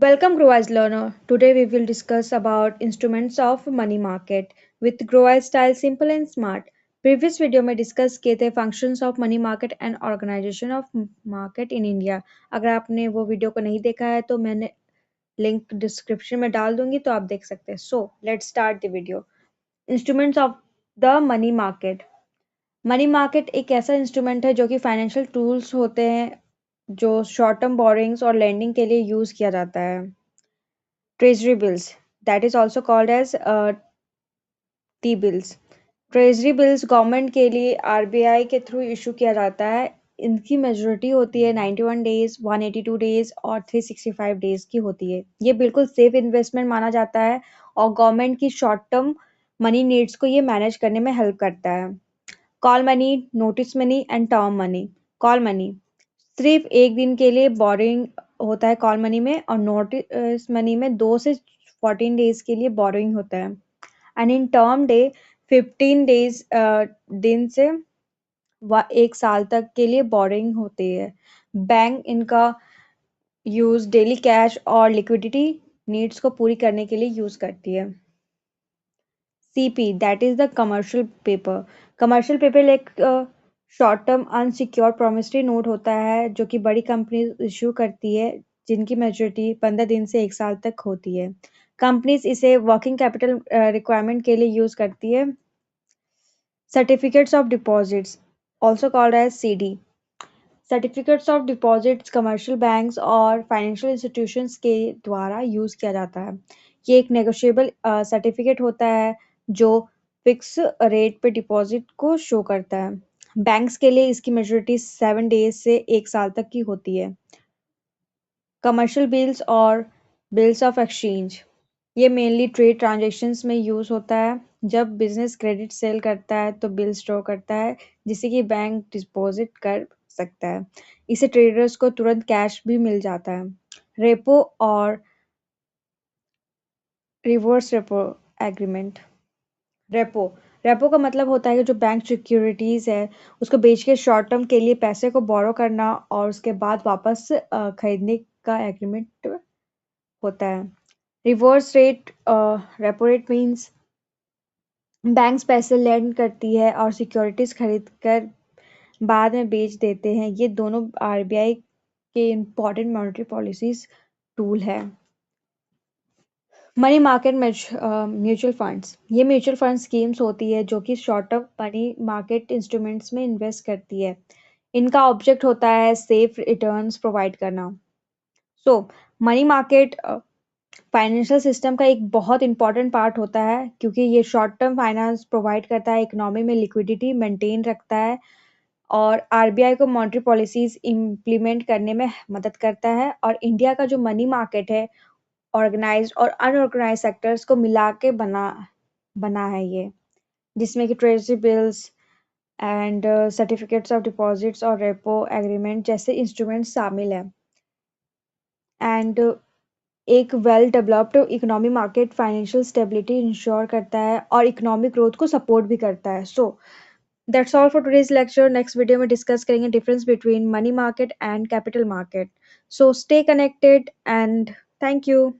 Welcome Growwise learner. Today we will discuss about instruments of money market with Growwise style simple and smart. Previous video में discuss किए थे functions of money market and organization of market in India. अगर आपने वो video को नहीं देखा है तो मैंने लिंक डिस्क्रिप्शन में डाल दूंगी तो आप देख सकते हैं. So let's start the video. Instruments of the money market. Money market एक ऐसा इंस्ट्रूमेंट है जो कि फाइनेंशियल टूल्स होते हैं जो शॉर्ट टर्म बोरिंग्स और लेंडिंग के लिए यूज किया जाता है. Treasury bills that is also called as T bills. Treasury bills government के लिए आरबीआई के थ्रू इशू किया जाता है. इनकी मेजोरिटी होती है 91 डेज, 182 डेज और 365 डेज की होती है. ये बिल्कुल सेफ इन्वेस्टमेंट माना जाता है और गवर्नमेंट की शॉर्ट टर्म मनी नीड्स को ये मैनेज करने में हेल्प करता है. Call money, notice money and term money. Call money सिर्फ एक दिन के लिए बोरिंग होता है कॉल मनी में, और नोटिस मनी में 2 से 14 डेज के लिए बोरिंग होता है. And in term day 15 days दिन से 1 साल तक के लिए बोरिंग होती है. बैंक इनका यूज डेली कैश और लिक्विडिटी नीड्स को पूरी करने के लिए यूज करती है. CP that is the commercial paper. Commercial paper एक short term unsecured promissory note होता है जो कि बड़ी कंपनी इशू करती है, जिनकी मैच्योरिटी 15 दिन से 1 साल तक होती है. कंपनीज इसे वर्किंग कैपिटल रिक्वायरमेंट के लिए यूज करती है. Certificates of deposits also called as CD. Certificates of deposits commercial banks और फाइनेंशियल इंस्टीट्यूशंस के द्वारा यूज किया जाता है. ये एक नेगोशिएबल सर्टिफिकेट होता है जो फिक्स रेट पे डिपॉजिट को शो करता है. बैंक्स के लिए इसकी मेच्योरिटी 7 डेज से 1 साल तक की होती है. कमर्शियल बिल्स और बिल्स ऑफ एक्सचेंज ये मेनली ट्रेड ट्रांजेक्शन्स में यूज होता है. जब बिजनेस क्रेडिट सेल करता है तो बिल स्टोर करता है जिसे कि बैंक डिपॉजिट कर सकता है. इसे ट्रेडर्स को तुरंत कैश भी मिल जाता है. रेपो और reverse repo agreement. Repo repo का मतलब होता है कि जो बैंक सिक्योरिटीज है उसको बेच के शॉर्ट टर्म के लिए पैसे को बोरो करना और उसके बाद वापस खरीदने का एग्रीमेंट होता है. Reverse rate repo rate means banks पैसे लेंड करती है और सिक्योरिटीज खरीद कर बाद में बेच देते हैं. ये दोनों आरबीआई के इम्पोर्टेंट मॉनेटरी पॉलिसीज टूल है. मनी मार्केट म्यूचुअल फंड्स ये म्यूचुअल फंड स्कीम्स होती है जो कि short term money market instruments में इन्वेस्ट करती है. इनका ऑब्जेक्ट होता है सेफ रिटर्न्स प्रोवाइड करना. सो मनी मार्केट फाइनेंशियल सिस्टम का एक बहुत इंपॉर्टेंट पार्ट होता है क्योंकि ये शॉर्ट टर्म फाइनेंस प्रोवाइड करता है, इकोनॉमी में लिक्विडिटी मेंटेन रखता है और आरबीआई को मॉनेटरी पॉलिसीज इम्प्लीमेंट करने में मदद करता है. और इंडिया का जो मनी मार्केट है ऑर्गेनाइज्ड और अनऑर्गेनाइज्ड सेक्टर्स को मिला के बना बना है ये, जिसमें कि treasury bills and certificates of deposits और रेपो एग्रीमेंट जैसे इंस्ट्रूमेंट्स शामिल हैं. एंड एक well developed economy market financial stability ensure करता है और इकोनॉमिक ग्रोथ को सपोर्ट भी करता है. So that's all for today's lecture. Next video में डिस्कस करेंगे difference between money market and capital market. So stay connected and thank you.